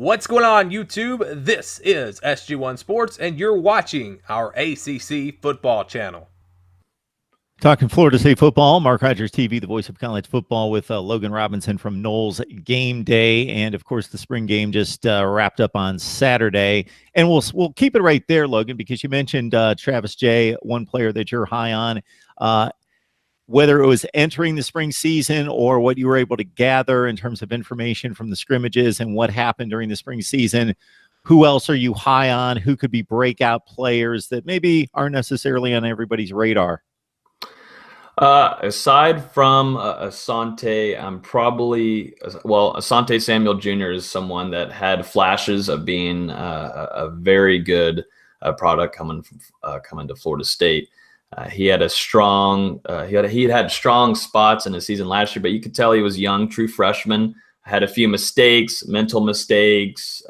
What's going on, YouTube? This is SG1 Sports, and you're watching our ACC football channel. Talking Florida State football, Mark Rogers TV, the voice of college football, with Logan Robinson from Knowles Game Day, and of course the spring game just wrapped up on Saturday. And we'll keep it right there, Logan, because you mentioned Travis Jay, one player that you're high on. Whether it was entering the spring season or what you were able to gather in terms of information from the scrimmages and what happened during the spring season, who else are you high on? Who could be breakout players that maybe aren't necessarily on everybody's radar? Aside from Asante, Asante Samuel Jr. is someone that had flashes of being a very good product coming to Florida State. He had strong spots in the season last year, but you could tell he was young, true freshman. Had a few mistakes, mental mistakes.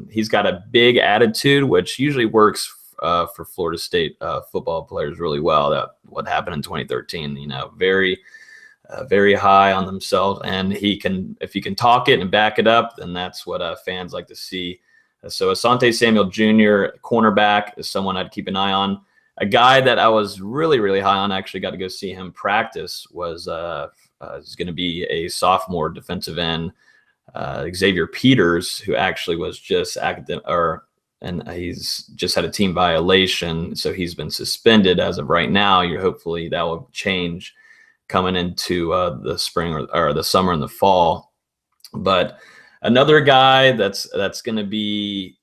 He's got a big attitude, which usually works for Florida State football players really well. What happened in 2013, very high on themselves, and if he can talk it and back it up, then that's what fans like to see. So Asante Samuel Jr., cornerback, is someone I'd keep an eye on. A guy that I was really, really high on, actually got to go see him practice, was going to be a sophomore defensive end, Xavier Peters, who actually was just and he's just had a team violation, so he's been suspended as of right now. Hopefully that will change coming into the spring or the summer and the fall. But another guy that's going to be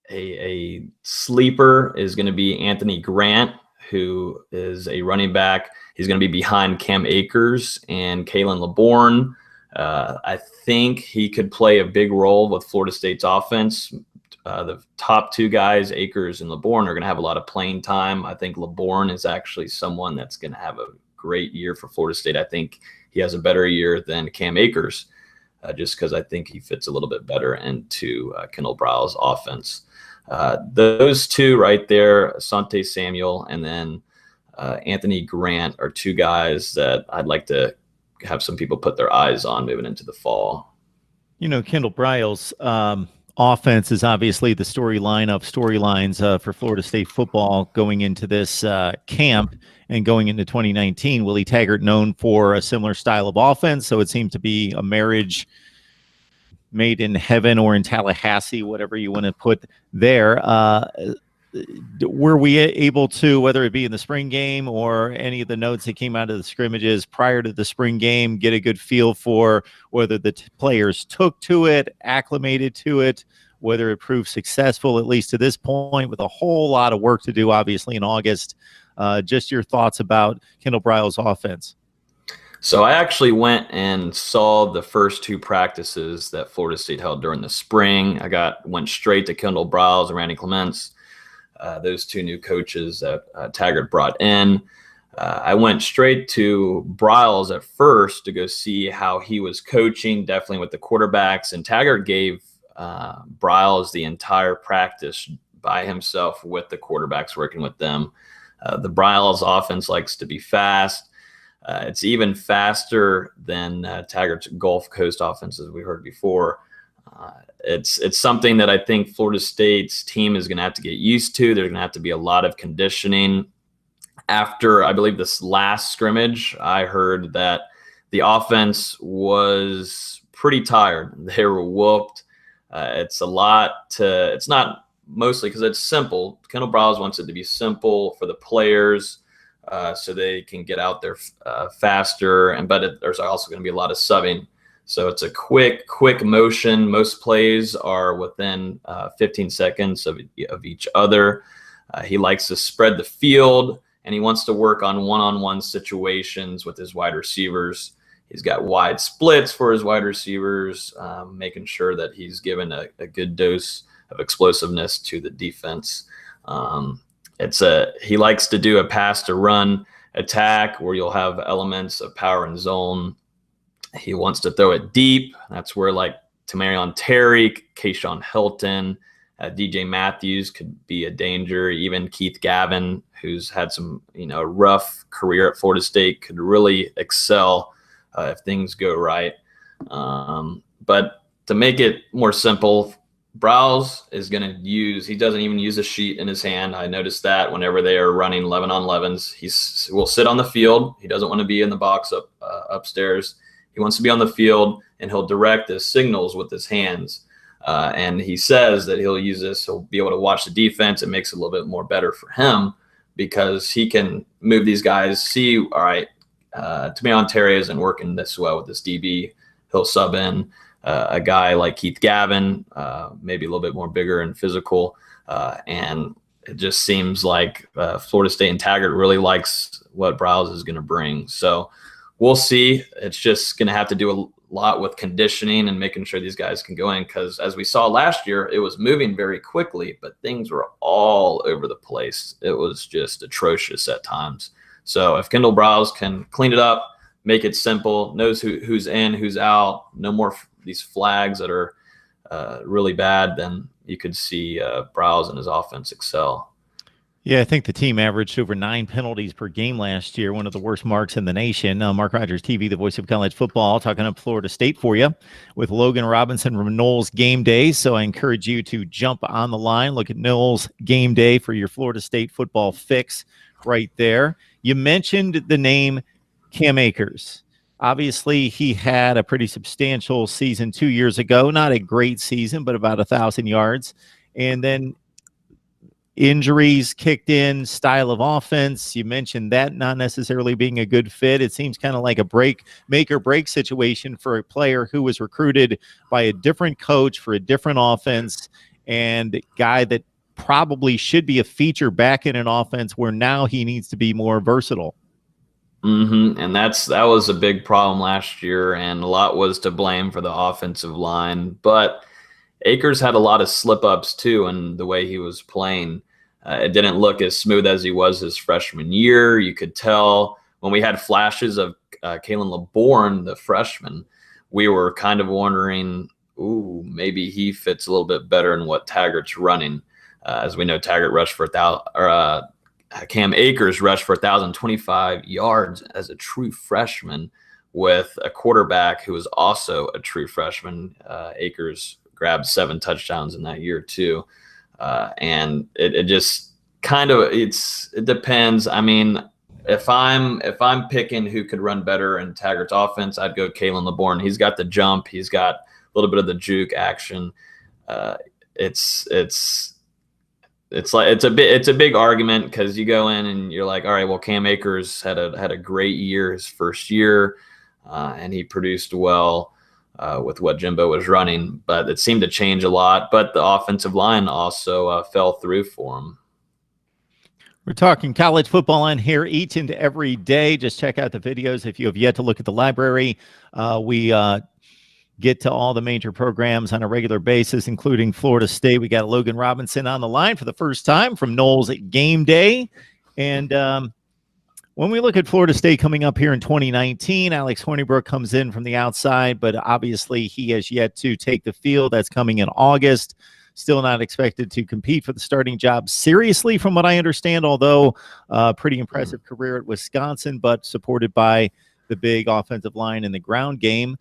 a sleeper is going to be Anthony Grant, who is a running back. He's going to be behind Cam Akers and Kalen LeBourne. I think he could play a big role with Florida State's offense. The top two guys, Akers and LeBourne, are going to have a lot of playing time. I think LeBourne is actually someone that's going to have a great year for Florida State. I think he has a better year than Cam Akers, just because I think he fits a little bit better into Kendall Broyles' offense. Those two right there, Asante Samuel and then Anthony Grant, are two guys that I'd like to have some people put their eyes on moving into the fall. Kendall Broyles' offense is obviously the storylines for Florida State football going into this camp and going into 2019. Willie Taggart known for a similar style of offense, so it seemed to be a marriage made in heaven or in Tallahassee, whatever you want to put there. Were we able to, whether it be in the spring game or any of the notes that came out of the scrimmages prior to the spring game, get a good feel for whether the players took to it, acclimated to it, whether it proved successful, at least to this point, with a whole lot of work to do, obviously, in August? Just your thoughts about Kendall Broyles' offense. So I actually went and saw the first two practices that Florida State held during the spring. Went straight to Kendall Broyles and Randy Clements, those two new coaches that Taggart brought in. I went straight to Broyles at first to go see how he was coaching, definitely with the quarterbacks. And Taggart gave Broyles the entire practice by himself with the quarterbacks, working with them. The Broyles offense likes to be fast. It's even faster than Taggart's Gulf Coast offense, as we heard before. It's something that I think Florida State's team is going to have to get used to. There's going to have to be a lot of conditioning. After, I believe, this last scrimmage, I heard that the offense was pretty tired. They were whooped. It's not mostly because it's simple. Kendall Broyles wants it to be simple for the players, so they can get out there faster. But there's also going to be a lot of subbing. So it's a quick motion. Most plays are within 15 seconds of each other. He likes to spread the field, and he wants to work on one-on-one situations with his wide receivers. He's got wide splits for his wide receivers, making sure that he's given a good dose of explosiveness to the defense. He likes to do a pass to run attack where you'll have elements of power and zone. He wants to throw it deep. That's where, like, Tamarion Terry, Kayshawn Hilton, DJ Matthews could be a danger. Even Keith Gavin, who's had some, rough career at Florida State, could really excel if things go right. But to make it more simple, Broyles is going to he doesn't even use a sheet in his hand. I noticed that whenever they are running 11-on-11s, he will sit on the field. He doesn't want to be in the box upstairs. He wants to be on the field, and he'll direct his signals with his hands. And he says that he'll use this. He'll be able to watch the defense. It makes it a little bit more better for him because he can move these guys, see, all right, Tamion Terry isn't working this well with this DB. He'll sub in a guy like Keith Gavin, maybe a little bit more bigger and physical. And it just seems like Florida State and Taggart really likes what Broyles is going to bring. So we'll see. It's just going to have to do a lot with conditioning and making sure these guys can go in, because as we saw last year, it was moving very quickly, but things were all over the place. It was just atrocious at times. So if Kendall Broyles can clean it up, make it simple, knows who's in, who's out, no more these flags that are really bad, then you could see Broyles and his offense excel. Yeah, I think the team averaged over 9 penalties per game last year, one of the worst marks in the nation. Mark Rogers TV, the voice of college football, talking up Florida State for you with Logan Robinson from Noles Game Day. So I encourage you to jump on the line, look at Noles Game Day for your Florida State football fix right there. You mentioned the name Cam Akers. Obviously, he had a pretty substantial season 2 years ago. Not a great season, but about 1,000 yards. And then injuries kicked in, style of offense. You mentioned that not necessarily being a good fit. It seems kind of like a make or break situation for a player who was recruited by a different coach for a different offense, and guy that probably should be a feature back in an offense where now he needs to be more versatile. And that was a big problem last year, and a lot was to blame for the offensive line. But Akers had a lot of slip-ups too in the way he was playing. It didn't look as smooth as he was his freshman year. You could tell when we had flashes of Kalen LeBourne, the freshman, we were kind of wondering, ooh, maybe he fits a little bit better in what Taggart's running. As we know, Taggart rushed for 1,000, Cam Akers rushed for 1,025 yards as a true freshman with a quarterback who was also a true freshman. Akers grabbed 7 touchdowns in that year too. And it just kind of, it depends. I mean, if I'm picking who could run better in Taggart's offense, I'd go Kalen LeBourne. He's got the jump. He's got a little bit of the juke action. It's a big argument, because you go in and you're like, all right, well, Cam Akers had a great year his first year, and he produced well with what Jimbo was running, but it seemed to change a lot. But the offensive line also fell through for him. We're talking college football on here each and every day. Just check out the videos if you have yet to look at the library. We get to all the major programs on a regular basis, including Florida State. We got Logan Robinson on the line for the first time from Noles at Game Day. And when we look at Florida State coming up here in 2019, Alex Hornibrook comes in from the outside, but obviously he has yet to take the field. That's coming in August. Still not expected to compete for the starting job seriously, from what I understand, although pretty impressive career at Wisconsin, but supported by the big offensive line in the ground game.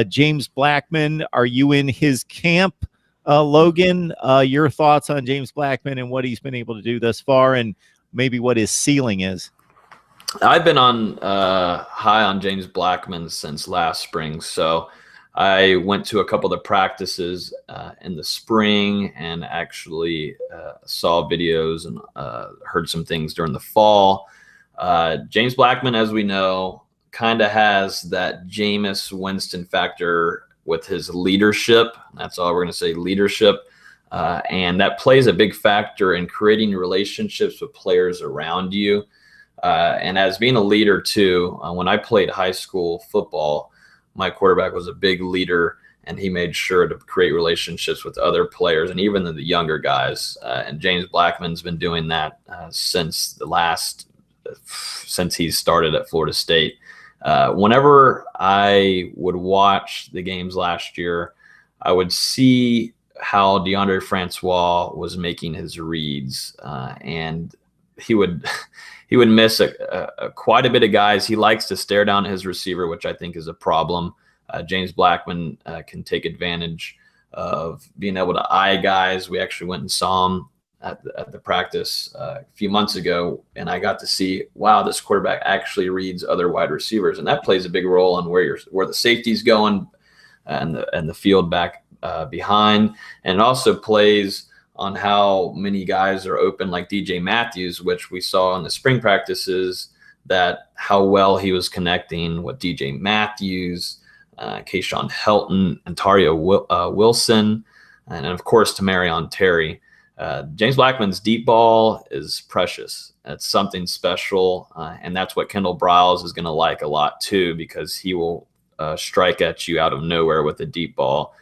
James Blackman, are you in his camp, Logan? Your thoughts on James Blackman and what he's been able to do thus far, and maybe what his ceiling is? I've been on high on James Blackman since last spring. So I went to a couple of the practices in the spring and actually saw videos and heard some things during the fall. James Blackman, as we know, kind of has that Jameis Winston factor with his leadership. That's all we're going to say, leadership. And that plays a big factor in creating relationships with players around you. And as being a leader too, when I played high school football, my quarterback was a big leader, and he made sure to create relationships with other players and even the younger guys. And James Blackman's been doing that since he started at Florida State. Whenever I would watch the games last year, I would see how DeAndre Francois was making his reads, and he would miss quite a bit of guys. He likes to stare down his receiver, which I think is a problem. James Blackman can take advantage of being able to eye guys. We actually went and saw him at the practice a few months ago, and I got to see, wow, this quarterback actually reads other wide receivers, and that plays a big role on where the safety's going and the field back behind, and it also plays on how many guys are open, like DJ Matthews, which we saw in the spring practices, that how well he was connecting with DJ Matthews, Kayshawn Helton, Ontario Wilson, and of course Tamarion Terry. James Blackman's deep ball is precious. It's something special, and that's what Kendall Broyles is going to like a lot too, because he will strike at you out of nowhere with a deep ball,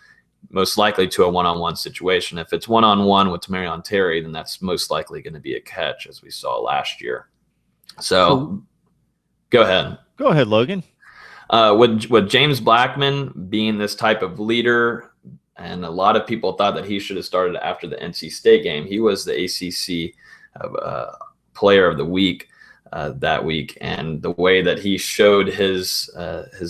most likely to a one-on-one situation. If it's one-on-one with Tamarion Terry, then that's most likely going to be a catch, as we saw last year. So go ahead. Go ahead, Logan. With James Blackman being this type of leader, and a lot of people thought that he should have started after the NC State game. He was the ACC player of the week that week, and the way that he showed his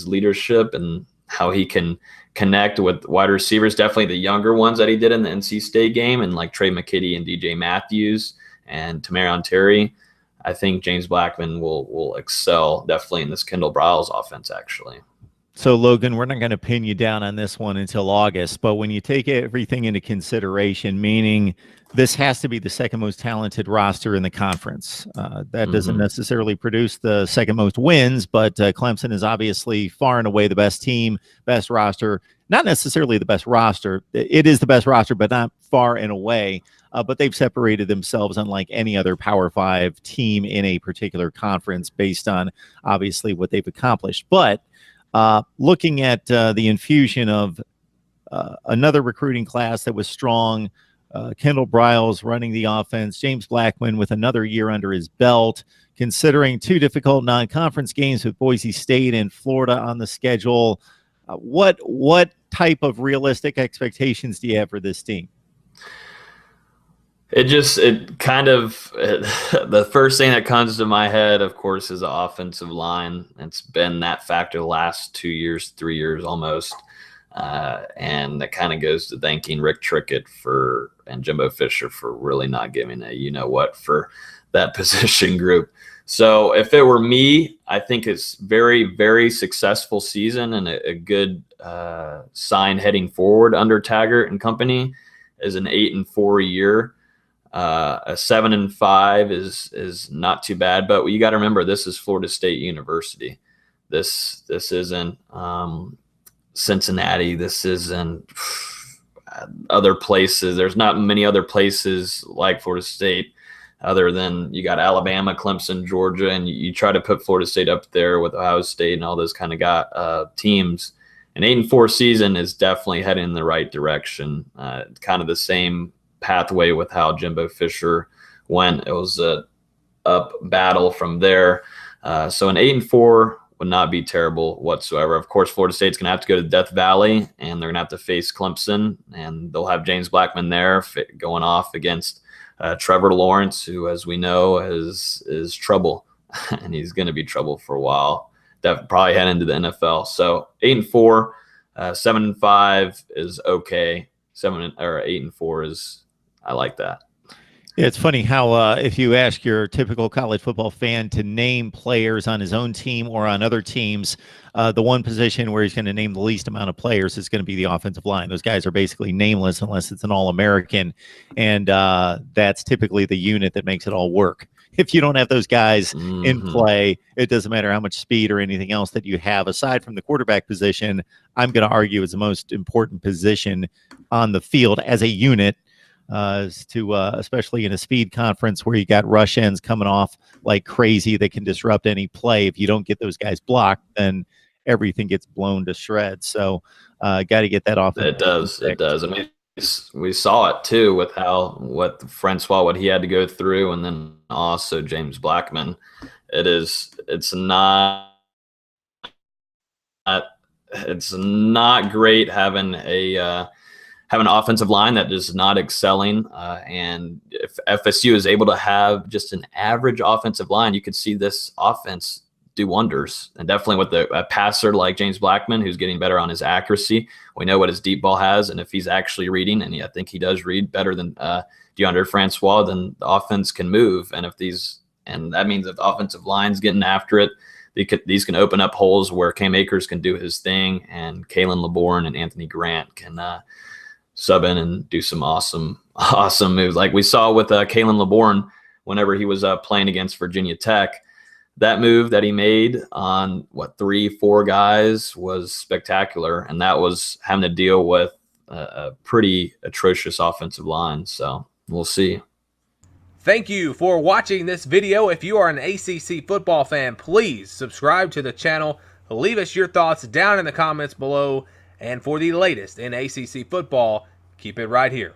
leadership and how he can connect with wide receivers, definitely the younger ones that he did in the NC State game, and like Trey McKitty and DJ Matthews and Tamarion Terry. I think James Blackman will excel definitely in this Kendall Broyles offense, actually. So, Logan, we're not going to pin you down on this one until August, but when you take everything into consideration, meaning this has to be the second most talented roster in the conference. That doesn't necessarily produce the second most wins, but Clemson is obviously far and away the best team, best roster. Not necessarily the best roster. It is the best roster, but not far and away. But they've separated themselves unlike any other Power 5 team in a particular conference based on, obviously, what they've accomplished. But looking at the infusion of another recruiting class that was strong, Kendall Broyles running the offense, James Blackman with another year under his belt, considering 2 difficult non-conference games with Boise State and Florida on the schedule, what type of realistic expectations do you have for this team? The first thing that comes to my head, of course, is the offensive line. It's been that factor the last 2 years, 3 years almost. And that kind of goes to thanking Rick Trickett and Jimbo Fisher for really not giving a you-know-what for that position group. So if it were me, I think it's very, very successful season and a good sign heading forward under Taggart and company is an 8-4 year. A 7-5 is not too bad, but you got to remember, this is Florida State University. This isn't Cincinnati. This isn't other places. There's not many other places like Florida State, other than you got Alabama, Clemson, Georgia, and you try to put Florida State up there with Ohio State and all those kind of teams. An 8-4 season is definitely heading in the right direction. Kind of the same pathway with how Jimbo Fisher went. It was a up battle from there. So an 8-4 would not be terrible whatsoever. Of course, Florida State's going to have to go to Death Valley, and they're going to have to face Clemson, and they'll have James Blackman there going off against Trevor Lawrence, who, as we know, is trouble, and he's going to be trouble for a while. Probably head into the NFL. So 8-4, 7-5 is okay. 8-4 is, I like that. Yeah, it's funny how if you ask your typical college football fan to name players on his own team or on other teams, the one position where he's going to name the least amount of players is going to be the offensive line. Those guys are basically nameless unless it's an All-American, and that's typically the unit that makes it all work. If you don't have those guys in play, it doesn't matter how much speed or anything else that you have. Aside from the quarterback position, I'm going to argue is the most important position on the field as a unit, especially in a speed conference where you got rush ends coming off like crazy that can disrupt any play. If you don't get those guys blocked, then everything gets blown to shreds. So got to get that off. It does. I mean, we saw it too with what Francois, what he had to go through, and then also James Blackman. It's not great having an offensive line that is not excelling. And if FSU is able to have just an average offensive line, you could see this offense do wonders. And definitely with a passer like James Blackman, who's getting better on his accuracy. We know what his deep ball has, and if he's actually reading, and I think he does read better than DeAndre Francois, then the offense can move. And that means if the offensive line's getting after it, these can open up holes where Cam Akers can do his thing, and Kalen LeBourne and Anthony Grant can sub in and do some awesome moves. Like we saw with Kalen LeBourne whenever he was playing against Virginia Tech. That move that he made on 3-4 guys was spectacular, and that was having to deal with a pretty atrocious offensive line. So we'll see. Thank you for watching this video. If you are an ACC football fan, please subscribe to the channel. Leave us your thoughts down in the comments below. And for the latest in ACC football, keep it right here